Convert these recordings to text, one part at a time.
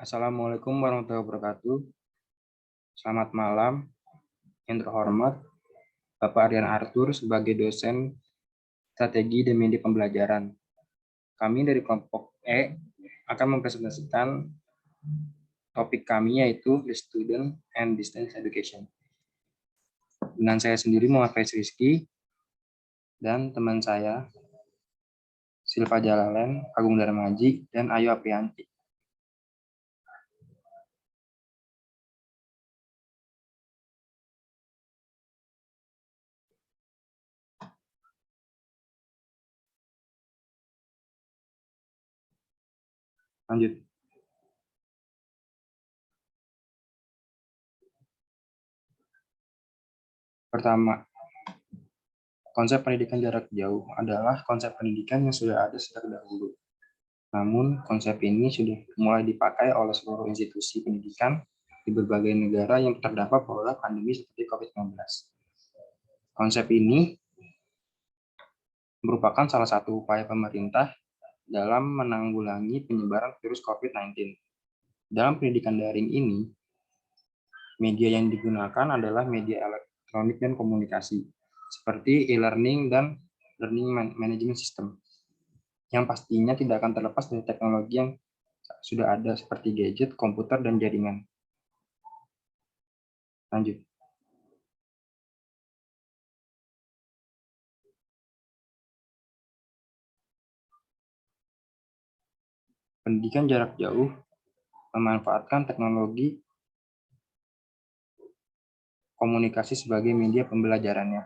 Assalamualaikum warahmatullahi wabarakatuh. Selamat malam, yang terhormat Bapak Aryan Arthur sebagai dosen strategi dan media pembelajaran. Kami dari kelompok E akan mempresentasikan topik kami yaitu The Student and Distance Education. Dengan saya sendiri Muhammad Faiz Rizky dan teman saya Silva Jalalen, Agung Darmaji, dan Ayu Aprianti. Lanjut. Pertama, konsep pendidikan jarak jauh adalah konsep pendidikan yang sudah ada sejak dahulu. Namun, konsep ini sudah mulai dipakai oleh seluruh institusi pendidikan di berbagai negara yang terdampak oleh pandemi seperti COVID-19. Konsep ini merupakan salah satu upaya pemerintah dalam menanggulangi penyebaran virus COVID-19. Dalam pendidikan daring ini, media yang digunakan adalah media elektronik dan komunikasi, seperti e-learning dan learning management system, yang pastinya tidak akan terlepas dari teknologi yang sudah ada seperti gadget, komputer, dan jaringan. Lanjut. Pendidikan jarak jauh memanfaatkan teknologi komunikasi sebagai media pembelajarannya.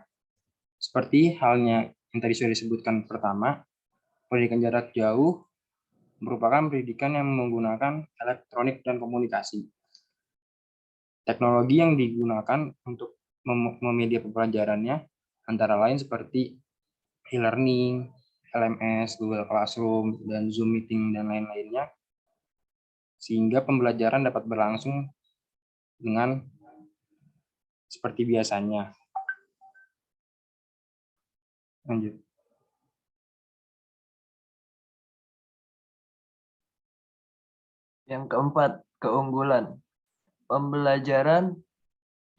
Seperti halnya yang tadi sudah disebutkan pertama, pendidikan jarak jauh merupakan pendidikan yang menggunakan elektronik dan komunikasi. Teknologi yang digunakan untuk memedia pembelajarannya antara lain seperti e-learning, LMS, Google Classroom, dan Zoom Meeting, dan lain-lainnya, sehingga pembelajaran dapat berlangsung dengan seperti biasanya. Lanjut. Yang keempat, keunggulan. Pembelajaran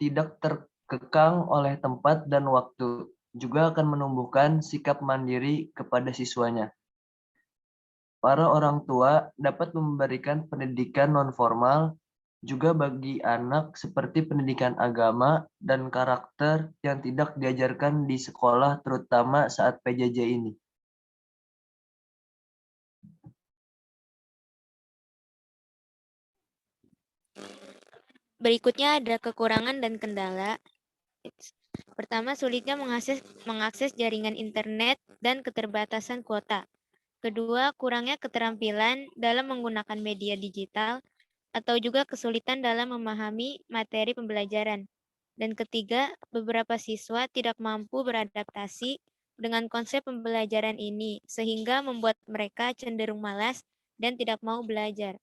tidak terkekang oleh tempat dan waktu, juga akan menumbuhkan sikap mandiri kepada siswanya. Para orang tua dapat memberikan pendidikan non-formal juga bagi anak seperti pendidikan agama dan karakter yang tidak diajarkan di sekolah terutama saat PJJ ini. Berikutnya ada kekurangan dan kendala. Pertama, sulitnya mengakses jaringan internet dan keterbatasan kuota. Kedua, kurangnya keterampilan dalam menggunakan media digital atau juga kesulitan dalam memahami materi pembelajaran. Dan ketiga, beberapa siswa tidak mampu beradaptasi dengan konsep pembelajaran ini, sehingga membuat mereka cenderung malas dan tidak mau belajar.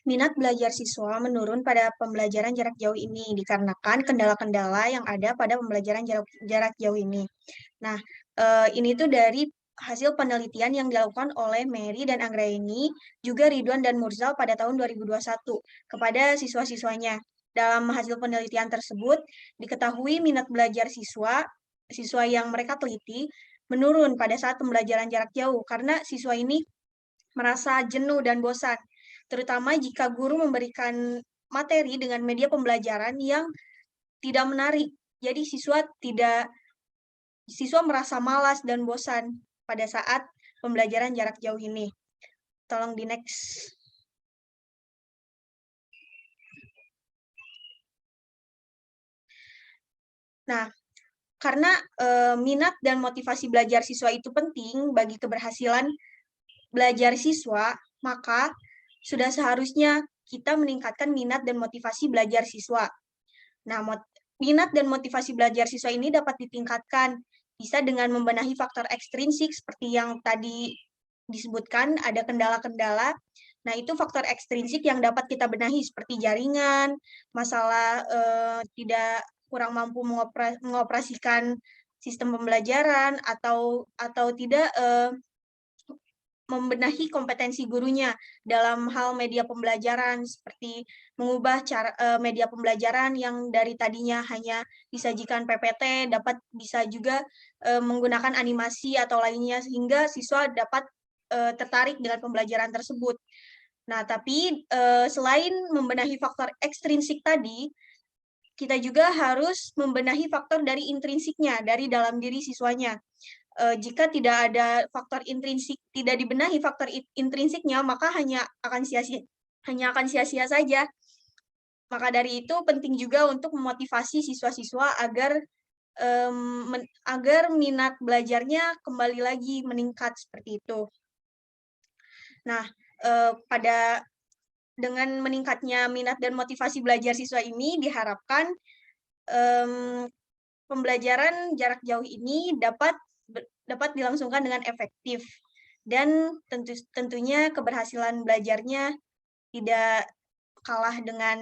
Minat belajar siswa menurun pada pembelajaran jarak jauh ini dikarenakan kendala-kendala yang ada pada pembelajaran jarak jauh ini. Nah, ini tuh dari hasil penelitian yang dilakukan oleh Mary dan Anggraini, juga Ridwan dan Murzal pada tahun 2021 kepada siswa-siswanya. Dalam hasil penelitian tersebut, diketahui minat belajar siswa yang mereka teliti menurun pada saat pembelajaran jarak jauh karena siswa ini merasa jenuh dan bosan, terutama jika guru memberikan materi dengan media pembelajaran yang tidak menarik. Jadi siswa merasa malas dan bosan pada saat pembelajaran jarak jauh ini. Tolong di next. Nah, karena minat dan motivasi belajar siswa itu penting bagi keberhasilan belajar siswa, maka sudah seharusnya kita meningkatkan minat dan motivasi belajar siswa. Nah, minat dan motivasi belajar siswa ini dapat ditingkatkan, bisa dengan membenahi faktor ekstrinsik seperti yang tadi disebutkan, ada kendala-kendala. Nah, itu faktor ekstrinsik yang dapat kita benahi seperti jaringan, masalah tidak kurang mampu mengoperasikan sistem pembelajaran atau tidak membenahi kompetensi gurunya dalam hal media pembelajaran, seperti mengubah cara media pembelajaran yang dari tadinya hanya disajikan PPT dapat bisa juga menggunakan animasi atau lainnya, sehingga siswa dapat tertarik dengan pembelajaran tersebut. Nah, tapi selain membenahi faktor ekstrinsik tadi, kita juga harus membenahi faktor dari intrinsiknya, dari dalam diri siswanya. Jika tidak ada faktor intrinsik, tidak dibenahi faktor intrinsiknya, maka hanya akan sia-sia saja. Maka dari itu penting juga untuk memotivasi siswa-siswa agar minat belajarnya kembali lagi meningkat seperti itu. Nah, dengan meningkatnya minat dan motivasi belajar siswa ini diharapkan pembelajaran jarak jauh ini dapat dilangsungkan dengan efektif, dan tentunya keberhasilan belajarnya tidak kalah dengan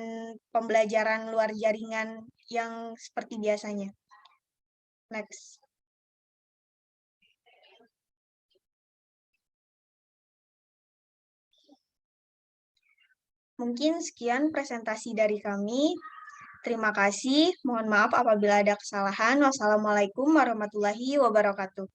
pembelajaran luar jaringan yang seperti biasanya. Next. Mungkin sekian presentasi dari kami. Terima kasih. Mohon maaf apabila ada kesalahan. Wassalamualaikum warahmatullahi wabarakatuh.